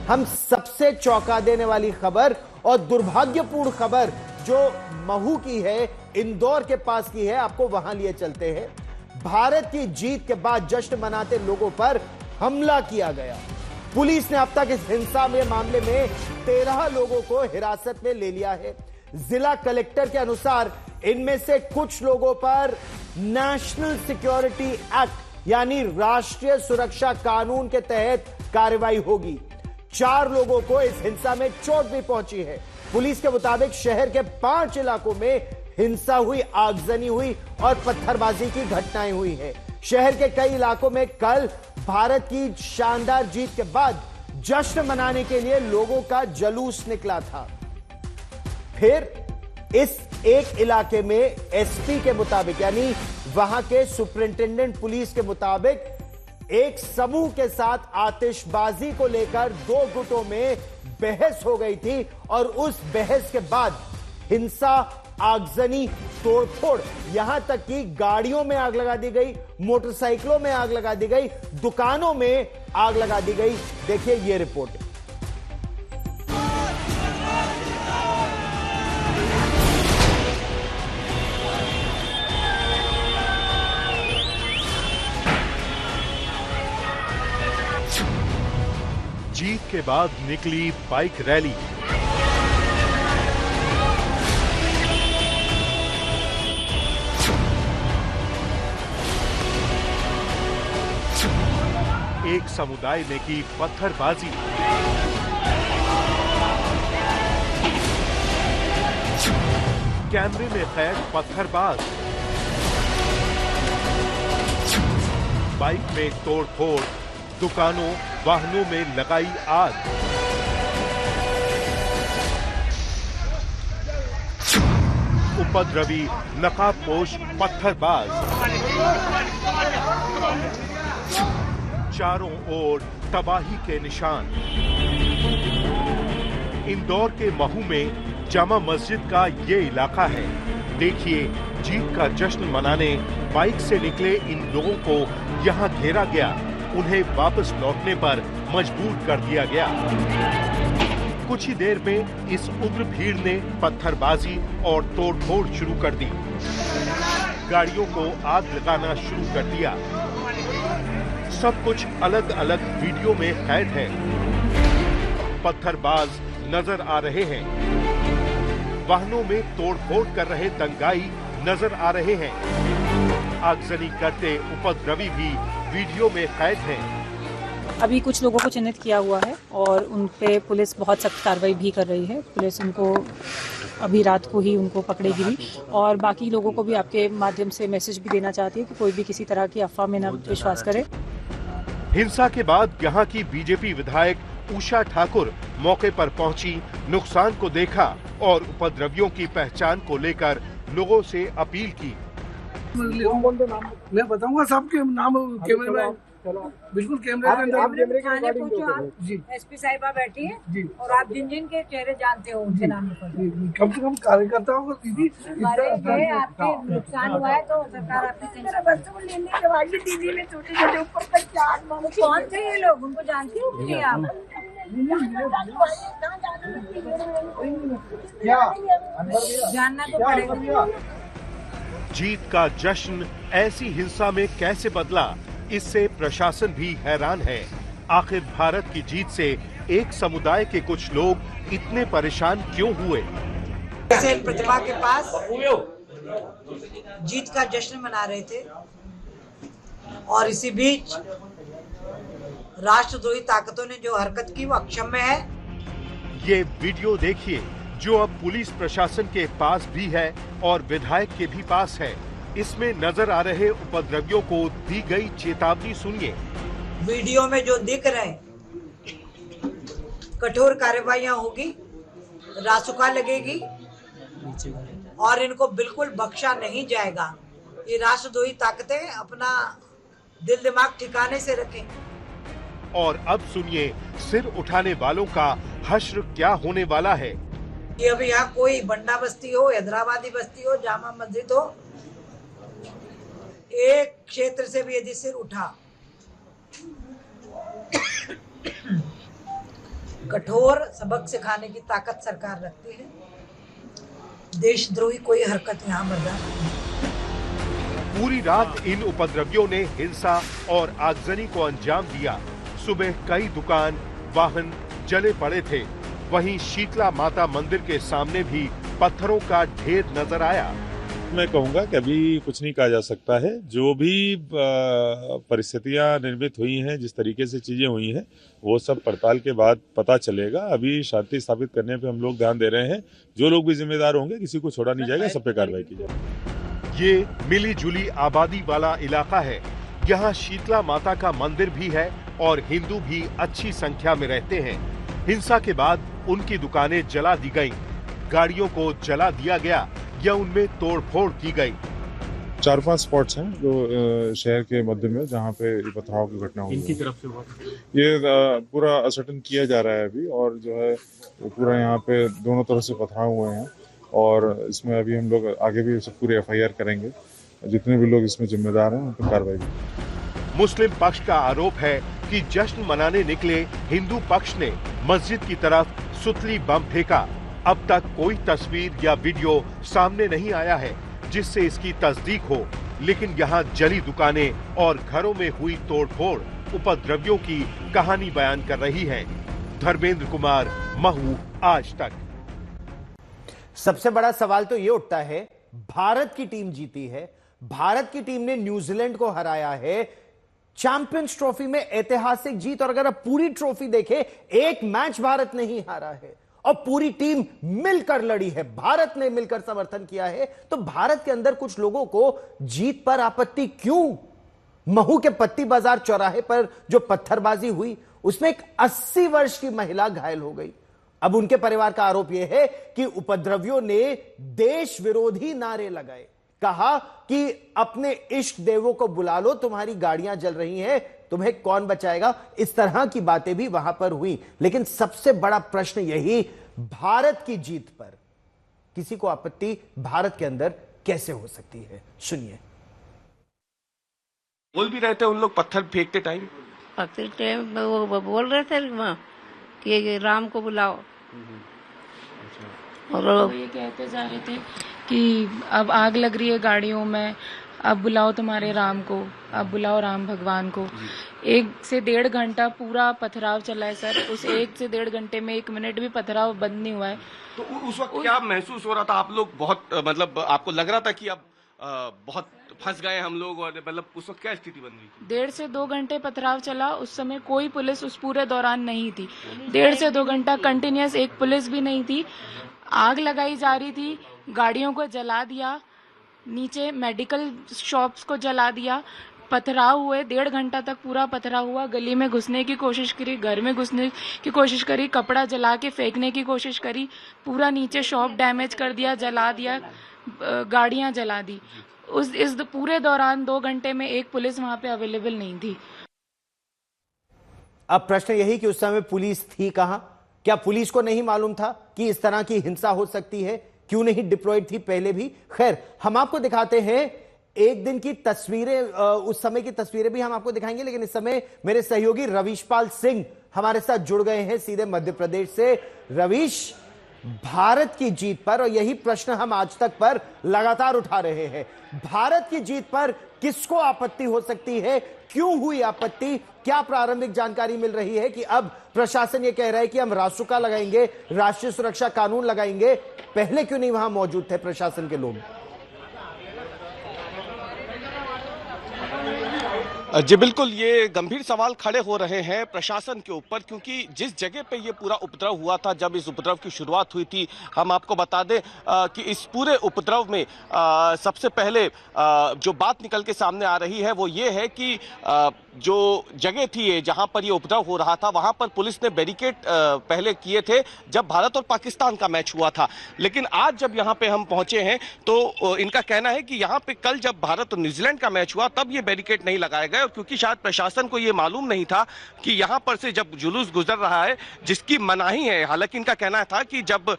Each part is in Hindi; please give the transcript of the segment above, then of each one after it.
हम सबसे चौंका देने वाली खबर और दुर्भाग्यपूर्ण खबर जो महू की है, इंदौर के पास की है, आपको वहां लिए चलते हैं। भारत की जीत के बाद जश्न मनाते लोगों पर हमला किया गया। पुलिस ने अब तक इस हिंसा में मामले में 13 लोगों को हिरासत में ले लिया है। जिला कलेक्टर के अनुसार इनमें से कुछ लोगों पर नेशनल सिक्योरिटी एक्ट यानी राष्ट्रीय सुरक्षा कानून के तहत कार्रवाई होगी। 4 लोगों को इस हिंसा में चोट भी पहुंची है। पुलिस के मुताबिक शहर के 5 इलाकों में हिंसा हुई, आगजनी हुई और पत्थरबाजी की घटनाएं हुई हैं। शहर के कई इलाकों में कल भारत की शानदार जीत के बाद जश्न मनाने के लिए लोगों का जुलूस निकला था। फिर इस एक इलाके में एसपी के मुताबिक यानी वहां के सुपरिंटेंडेंट पुलिस के मुताबिक एक समूह के साथ आतिशबाजी को लेकर 2 गुटों में बहस हो गई थी और उस बहस के बाद हिंसा, आगजनी, तोड़फोड़, यहां तक कि गाड़ियों में आग लगा दी गई, मोटरसाइकिलों में आग लगा दी गई, दुकानों में आग लगा दी गई। देखिए ये रिपोर्ट। जीत के बाद निकली बाइक रैली। एक समुदाय ने की पत्थरबाजी। कैमरे में कैद पत्थरबाज। बाइक में तोड़फोड़, दुकानों, वाहनों में लगाई आग। उपद्रवी नकाबपोश पत्थरबाज। चारों ओर तबाही के निशान। इंदौर के महू में जामा मस्जिद का ये इलाका है। देखिए, जीत का जश्न मनाने बाइक से निकले इन लोगों को यहां घेरा गया। उन्हें वापस लौटने पर मजबूर कर दिया गया। कुछ ही देर में इस उग्र भीड़ ने पत्थरबाजी और तोड़फोड़ शुरू कर दी। गाड़ियों को आग लगाना शुरू कर दिया। सब कुछ अलग अलग वीडियो में कैद है। पत्थरबाज नजर आ रहे हैं। वाहनों में तोड़फोड़ कर रहे दंगाई नजर आ रहे हैं। आगजनी करते उपद्रवी भी वीडियो में कैद हैं। अभी कुछ लोगों को चिन्हित किया हुआ है और उन पे पुलिस बहुत सख्त कार्रवाई भी कर रही है। पुलिस उनको अभी रात को ही उनको पकड़ेगी भी और बाकी लोगों को भी आपके माध्यम से मैसेज भी देना चाहती है कि कोई भी किसी तरह की अफवाह में न विश्वास करे। हिंसा के बाद यहां की बीजेपी विधायक उषा ठाकुर मौके पर पहुंची, नुकसान को देखा और उपद्रवियों की पहचान को लेकर लोगों से अपील की। मैं बताऊंगा सबके नाम कैमरे में, बिल्कुल कैमरे के अंदर। थाने पहुंचो आप, एसपी साहिबा बैठी है और आप जिन जिन के चेहरे जानते हो उनके नाम लिखो। कम से कम कार्यकर्ताओं को दीदी आपके नुकसान हुआ है तो सरकार आपकी लेने के बाद दीदी ने छोटे छोटे ऊपर तक कौन थे ये लोग, उनको जानती हो कि आप? जानना तो पड़ेगा। जीत का जश्न ऐसी हिंसा में कैसे बदला, इससे प्रशासन भी हैरान है। आखिर भारत की जीत से एक समुदाय के कुछ लोग इतने परेशान क्यों हुए? प्रतिमा के पास जीत का जश्न मना रहे थे और इसी बीच राष्ट्रद्रोही ताकतों ने जो हरकत की वो अक्षम्य है। ये वीडियो देखिए जो अब पुलिस प्रशासन के पास भी है और विधायक के भी पास है। इसमें नजर आ रहे उपद्रवियों को दी गई चेतावनी सुनिए। वीडियो में जो दिख रहे हैं, कठोर कार्रवाइयां होगी, रासुका लगेगी और इनको बिल्कुल बख्शा नहीं जाएगा। ये राष्ट्रद्रोही ताकतें अपना दिल दिमाग ठिकाने से रखें। और अब सुनिए सिर उठाने वालों का हश्र क्या होने वाला है। कि अब यहाँ कोई बंडा बस्ती हो, हैदराबादी बस्ती हो, जामा मस्जिद हो, एक क्षेत्र से भी यदि सिर उठा कठोर सबक सिखाने की ताकत सरकार रखती है। देशद्रोही कोई हरकत यहाँ बर्दाश्त नहीं। पूरी रात इन उपद्रवियों ने हिंसा और आगजनी को अंजाम दिया। सुबह कई दुकान, वाहन जले पड़े थे। वहीं शीतला माता मंदिर के सामने भी पत्थरों का ढेर नजर आया। मैं कहूंगा कि अभी कुछ नहीं कहा जा सकता है। जो भी परिस्थितियां निर्मित हुई हैं, जिस तरीके से चीजें हुई हैं, वो सब पड़ताल के बाद पता चलेगा। अभी शांति स्थापित करने पे हम लोग ध्यान दे रहे हैं। जो लोग भी जिम्मेदार होंगे, किसी को छोड़ा नहीं जाएगा, सब पे कार्रवाई की जाएगी। ये मिली जुली आबादी वाला इलाका है। यहाँ शीतला माता का मंदिर भी है और हिंदू भी अच्छी संख्या में रहते हैं। हिंसा के बाद उनकी दुकानें जला दी गईं, गाड़ियों को जला दिया गया या उनमें तोड़फोड़ की गई। 4-5 स्पॉट्स हैं जो शहर के मध्य में, जहाँ पे पथराव की घटना हुई। इनकी तरफ से हुआ ये पूरा असर्टन किया जा रहा है अभी, और जो है वो पूरा यहाँ पे दोनों तरफ से पथराव हुए हैं, और इसमें अभी हम लोग आगे भी पूरे FIR करेंगे। जितने भी लोग इसमें जिम्मेदार हैं उन पर कार्रवाई की। मुस्लिम पक्ष का आरोप है कि जश्न मनाने निकले हिंदू पक्ष ने मस्जिद की तरफ सुतली बम फेंका। अब तक कोई तस्वीर या वीडियो सामने नहीं आया है जिससे इसकी तस्दीक हो, लेकिन यहाँ जली दुकानें और घरों में हुई तोड़फोड़ उपद्रवियों की कहानी बयान कर रही है। धर्मेंद्र कुमार, महू, आज तक। सबसे बड़ा सवाल तो ये उठता है, भारत की टीम जीती है, भारत की टीम ने न्यूजीलैंड को हराया है, चैंपियंस ट्रॉफी में ऐतिहासिक जीत। और अगर आप पूरी ट्रॉफी देखें, एक मैच भारत नहीं हारा है और पूरी टीम मिलकर लड़ी है, भारत ने मिलकर समर्थन किया है। तो भारत के अंदर कुछ लोगों को जीत पर आपत्ति क्यों? महू के पत्ती बाजार चौराहे पर जो पत्थरबाजी हुई, उसमें एक 80 वर्ष की महिला घायल हो गई। अब उनके परिवार का आरोप यह है कि उपद्रवियों ने देश विरोधी नारे लगाए, कहा कि अपने इष्ट देवों को बुला लो, तुम्हारी गाड़ियां जल रही हैं, तुम्हें कौन बचाएगा। इस तरह की बातें भी वहां पर हुई। लेकिन सबसे बड़ा प्रश्न यही, भारत की जीत पर किसी को आपत्ति भारत के अंदर कैसे हो सकती है? सुनिए। बोल भी रहे थे उन लोग पत्थर फेंकते टाइम वो बोल रहे थे वहाँ कि राम को बुलाओ, और वो ये कहते जा रहे थे कि अब आग लग रही है गाड़ियों में, अब बुलाओ तुम्हारे राम को, अब बुलाओ राम भगवान को। 1 से 1.5 घंटा पूरा पथराव चला है सर। उस 1 से 1.5 घंटे में 1 मिनट भी पथराव बंद नहीं हुआ है। तो उस वक्त क्या महसूस हो रहा था? आप लोग बहुत मतलब आपको लग रहा था कि अब बहुत फंस गए हम लोग, और मतलब उस वक्त क्या स्थिति बन रही थी? 1.5 से 2 घंटे पथराव चला। उस समय कोई पुलिस उस पूरे दौरान नहीं थी। 1.5 से 2 घंटा कंटिन्यूस एक पुलिस भी नहीं थी। आग लगाई जा रही थी, गाड़ियों को जला दिया, नीचे मेडिकल शॉप्स को जला दिया। पथराव हुए, 1.5 घंटा तक पूरा पथराव हुआ। गली में घुसने की कोशिश करी, घर में घुसने की कोशिश करी, कपड़ा जला के फेंकने की कोशिश करी, पूरा नीचे शॉप डैमेज कर दिया, जला दिया, गाड़ियां जला दी। इस पूरे दौरान 2 घंटे में एक पुलिस वहां पे अवेलेबल नहीं थी। अब प्रश्न यही कि उस समय पुलिस थी कहां? क्या पुलिस को नहीं मालूम था कि इस तरह की हिंसा हो सकती है? क्यों नहीं डिप्लॉयड थी पहले भी? खैर, हम आपको दिखाते हैं एक दिन की तस्वीरें, उस समय की तस्वीरें भी हम आपको दिखाएंगे। लेकिन इस समय मेरे सहयोगी रवीशपाल सिंह हमारे साथ जुड़ गए हैं सीधे मध्य प्रदेश से। रवीश, भारत की जीत पर, और यही प्रश्न हम आज तक पर लगातार उठा रहे हैं, भारत की जीत पर किसको आपत्ति हो सकती है? क्यों हुई आपत्ति? क्या प्रारंभिक जानकारी मिल रही है कि अब प्रशासन ये कह रहा है कि हम रासुका लगाएंगे, राष्ट्रीय सुरक्षा कानून लगाएंगे? पहले क्यों नहीं वहां मौजूद थे प्रशासन के लोग? जी बिल्कुल, ये गंभीर सवाल खड़े हो रहे हैं प्रशासन के ऊपर, क्योंकि जिस जगह पे ये पूरा उपद्रव हुआ था, जब इस उपद्रव की शुरुआत हुई थी, हम आपको बता दें कि इस पूरे उपद्रव में सबसे पहले जो बात निकल के सामने आ रही है वो ये है कि जो जगह थी जहां पर ये उपद्रव हो रहा था, वहां पर पुलिस ने बैरिकेड पहले किए थे जब भारत और पाकिस्तान का मैच हुआ था। लेकिन आज जब यहां पे हम पहुंचे हैं तो इनका कहना है कि यहां पे कल जब भारत और न्यूजीलैंड का मैच हुआ तब ये बैरिकेड नहीं लगाए गए, क्योंकि शायद प्रशासन को ये मालूम नहीं था कि यहां पर से जब जुलूस गुजर रहा है जिसकी मनाही है। हालांकि इनका कहना था कि जब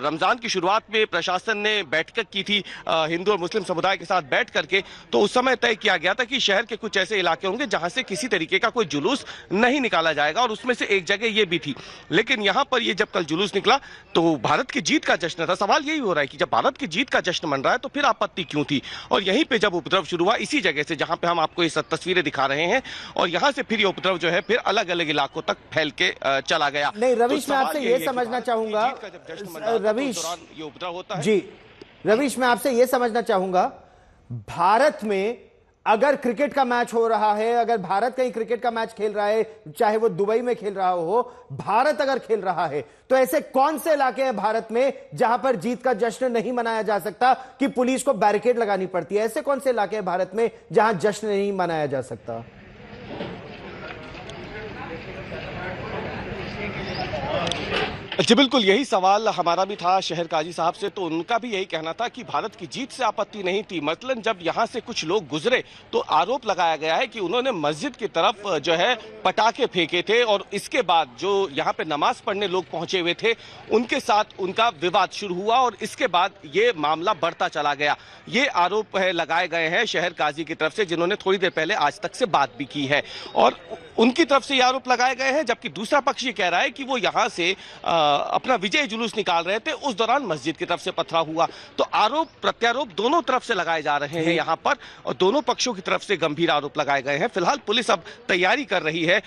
रमजान की शुरुआत में प्रशासन ने बैठक की थी हिंदू और मुस्लिम समुदाय के साथ बैठ करके, तो उस समय तय किया गया था कि शहर के कुछ ऐसे इलाके होंगे जहां से किसी तरीके का कोई जुलूस नहीं निकाला जाएगा, और उसमें से एक जगह ये भी थी। लेकिन यहां पर ये जब कल जुलूस निकला तो भारत की जीत का जश्न था। सवाल यही हो रहा है कि जब भारत की जीत का जश्न मन रहा है तो फिर आपत्ति क्यों थी? और यहीं पे जब उपद्रव शुरू हुआ, इसी जगह से जहां पे हम आपको ये तस्वीरें दिखा रहे हैं, और यहां से फिर ये उपद्रव जो है फिर अलग अलग इलाकों तक फैल के चला गया। नहीं रवीश, मैं आपसे ये समझना चाहूंगा, रवीश ये उपद्रव होता है जी, रवीश मैं आपसे ये समझना चाहूंगा, भारत में अगर क्रिकेट का मैच हो रहा है, अगर भारत कहीं क्रिकेट का मैच खेल रहा है, चाहे वो दुबई में खेल रहा हो, भारत अगर खेल रहा है, तो ऐसे कौन से इलाके हैं भारत में जहां पर जीत का जश्न नहीं मनाया जा सकता कि पुलिस को बैरिकेड लगानी पड़ती है? ऐसे कौन से इलाके हैं भारत में जहां जश्न नहीं मनाया जा सकता? जी बिल्कुल, यही सवाल हमारा भी था शहर काजी साहब से, तो उनका भी यही कहना था कि भारत की जीत से आपत्ति नहीं थी। मतलब जब यहाँ से कुछ लोग गुजरे तो आरोप लगाया गया है कि उन्होंने मस्जिद की तरफ जो है पटाखे फेंके थे, और इसके बाद जो यहाँ पे नमाज पढ़ने लोग पहुंचे हुए थे उनके साथ उनका विवाद शुरू हुआ, और इसके बाद ये मामला बढ़ता चला गया। ये आरोप है लगाए गए हैं शहर काजी की तरफ से, जिन्होंने थोड़ी देर पहले आज तक से बात भी की है, और उनकी तरफ से ये आरोप लगाए गए हैं। जबकि दूसरा पक्ष ये कह रहा है कि वो यहाँ से अपना विजय जुलूस निकाल रहे थे, उस दौरान मस्जिद की तरफ से पथराव हुआ। तो आरोप प्रत्यारोप दोनों तरफ से लगाए जा रहे हैं यहाँ पर, और दोनों पक्षों की तरफ से गंभीर आरोप लगाए गए हैं। फिलहाल पुलिस अब तैयारी कर रही है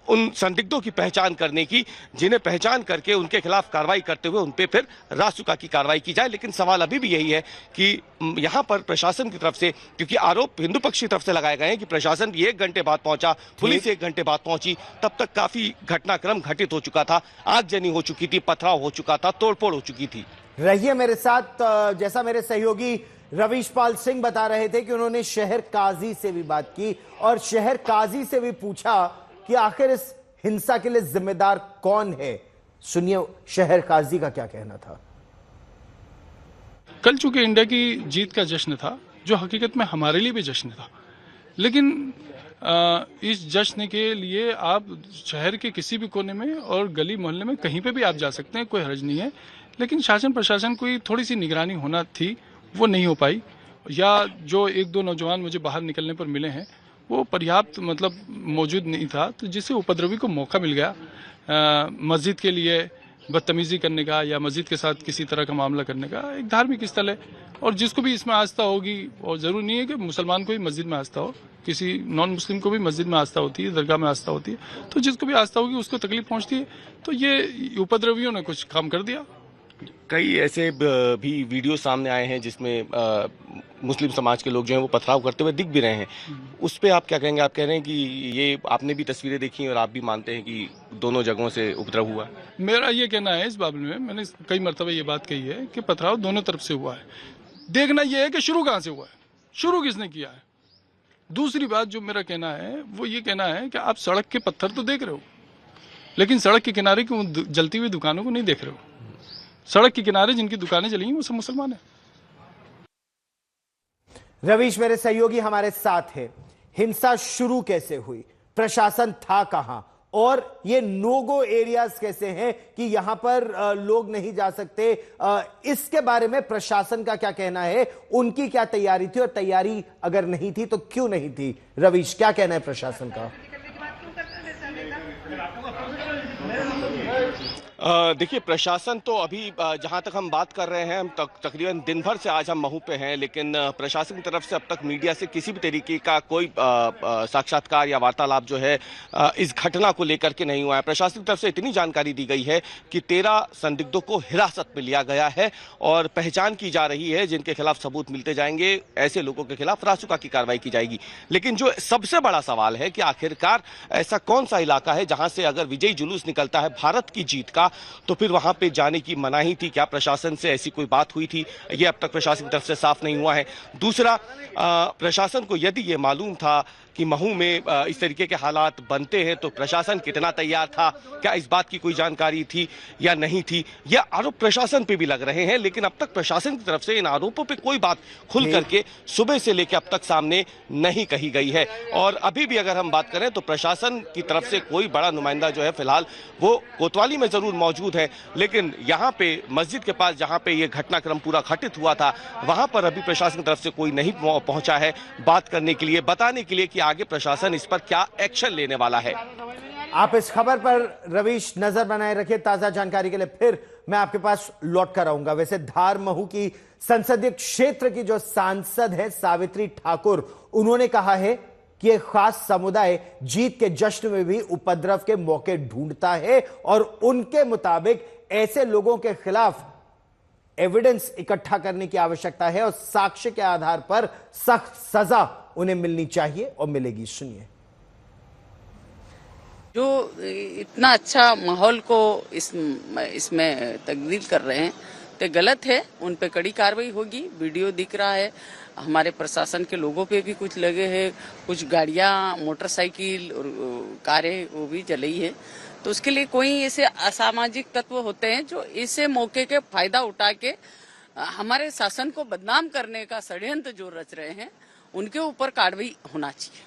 उन संदिग्धों की पहचान करने की, जिन्हें पहचान करके उनके खिलाफ कार्रवाई करते हुए उन पे फिर रासुका की कार्रवाई की जाए। लेकिन सवाल अभी भी यही है कि यहाँ पर प्रशासन की तरफ से, क्योंकि आरोप हिंदू पक्ष की तरफ से लगाए गए हैं कि प्रशासन 1 घंटे बाद पहुंचा, पुलिस 1 घंटे बाद पहुंची, तब तक काफी घटनाक्रम घटित हो चुका था, आगजनी हो चुकी थी, पथराव हो चुका था, तोड़फोड़ हो चुकी थी। रहिए मेरे साथ, जैसा मेरे सहयोगी रवीश पाल सिंह बता रहे थे कि उन्होंने शहर काजी से भी बात की और शहर काजी से भी पूछा कि आखिर इस हिंसा के लिए जिम्मेदार कौन है। सुनिए शहर काजी का क्या कहना था। कल चूंकि इंडिया की जीत का जश्न था, जो हकीकत में हमारे लिए भी जश्न था, लेकिन इस जश्न के लिए आप शहर के किसी भी कोने में और गली मोहल्ले में कहीं पे भी आप जा सकते हैं, कोई हर्ज नहीं है। लेकिन शासन प्रशासन को थोड़ी सी निगरानी होना थी, वो नहीं हो पाई, या जो 1-2 नौजवान मुझे बाहर निकलने पर मिले हैं वो पर्याप्त मतलब मौजूद नहीं था, तो जिससे उपद्रवी को मौका मिल गया मस्जिद के लिए बदतमीजी करने का या मस्जिद के साथ किसी तरह का मामला करने का। एक धार्मिक स्थल है और जिसको भी इसमें आस्था होगी, और जरूरी नहीं है कि मुसलमान को ही मस्जिद में आस्था हो, किसी नॉन मुस्लिम को भी मस्जिद में आस्था होती है, दरगाह में आस्था होती है, तो जिसको भी आस्था होगी उसको तकलीफ पहुंचती है। तो ये उपद्रवियों ने कुछ काम कर दिया। कई ऐसे भी वीडियो सामने आए हैं जिसमें मुस्लिम समाज के लोग जो हैं वो पथराव करते हुए दिख भी रहे हैं, उस पर आप क्या कहेंगे? आप कह रहे हैं कि ये आपने भी तस्वीरें देखी और आप भी मानते हैं कि दोनों जगहों से उपद्रव हुआ? मेरा ये कहना है इस बाबत में, मैंने कई मरतबा ये बात कही है कि पथराव दोनों तरफ से हुआ है। देखना यह है कि शुरू कहाँ से हुआ है, शुरू किसने किया है। दूसरी बात जो मेरा कहना है वो ये कहना है कि आप सड़क के पत्थर तो देख रहे हो, लेकिन सड़क के किनारे की जलती हुई दुकानों को नहीं देख रहे हो। सड़क के किनारे जिनकी दुकानें जली हैं वो सब मुसलमान हैं। रवीश मेरे सहयोगी हमारे साथ है। हिंसा शुरू कैसे हुई, प्रशासन था कहां, और ये नो गो एरियाज कैसे हैं कि यहां पर लोग नहीं जा सकते, इसके बारे में प्रशासन का क्या कहना है, उनकी क्या तैयारी थी, और तैयारी अगर नहीं थी तो क्यों नहीं थी? रवीश क्या कहना है प्रशासन का? देखिए प्रशासन तो अभी जहां तक हम बात कर रहे हैं, हम तकरीबन दिन भर से आज हम महू पे हैं, लेकिन प्रशासन की तरफ से अब तक मीडिया से किसी भी तरीके का कोई साक्षात्कार या वार्तालाप जो है इस घटना को लेकर के नहीं हुआ है। प्रशासन की तरफ से इतनी जानकारी दी गई है कि 13 संदिग्धों को हिरासत में लिया गया है और पहचान की जा रही है, जिनके खिलाफ सबूत मिलते जाएंगे ऐसे लोगों के खिलाफ रासुका की कार्रवाई की जाएगी। लेकिन जो सबसे बड़ा सवाल है कि आखिरकार ऐसा कौन सा इलाका है जहां से अगर विजयी जुलूस निकलता है भारत की जीत का, तो फिर वहां पे जाने की मनाही थी? क्या प्रशासन से ऐसी कोई बात हुई थी? ये अब तक प्रशासन की तरफ से साफ नहीं हुआ है। दूसरा, प्रशासन को यदि ये मालूम था कि महू में इस तरीके के हालात बनते हैं तो प्रशासन कितना तैयार था, क्या इस बात की कोई जानकारी थी या नहीं थी? यह आरोप प्रशासन पे भी लग रहे हैं, लेकिन अब तक प्रशासन की तरफ से इन आरोपों पे कोई बात खुल करके सुबह से लेकर अब तक सामने नहीं कही गई है। और अभी भी अगर हम बात करें तो प्रशासन की तरफ से कोई बड़ा नुमाइंदा जो है फिलहाल वो कोतवाली में जरूर मौजूद है, लेकिन यहाँ पे मस्जिद के पास जहाँ पे ये घटनाक्रम पूरा घटित हुआ था, वहां पर अभी प्रशासन की तरफ से कोई नहीं पहुंचा है बात करने के लिए, बताने के लिए कि आगे प्रशासन इस पर क्या एक्शन लेने वाला है। आप इस खबर पर रवीश नजर बनाए रखिए। ताजा जानकारी के लिए फिर मैं आपके पास लौट कर आऊंगा। वैसे धार महू की संसदीय क्षेत्र की जो सांसद है सावित्री ठाकुर, उन्होंने कहा है कि एक खास समुदाय जीत के जश्न में भी उपद्रव के मौके ढूंढता है और उनके मुताबिक ऐसे लोगों के खिलाफ एविडेंस इकट्ठा करने की आवश्यकता है और साक्ष्य के आधार पर सख्त सजा उन्हें मिलनी चाहिए और मिलेगी। सुनिए। जो इतना अच्छा माहौल को इसमें तब्दील कर रहे हैं तो गलत है, उन पे कड़ी कार्रवाई होगी। वीडियो दिख रहा है, हमारे प्रशासन के लोगों पे भी कुछ लगे हैं, कुछ गाड़ियां, मोटरसाइकिल और कारें वो भी जलाई है। तो उसके लिए कोई ऐसे असामाजिक तत्व होते हैं जो इसे मौके के फायदा उठा के हमारे शासन को बदनाम करने का षड्यंत्र जो रच रहे हैं, उनके ऊपर कार्रवाई होना चाहिए।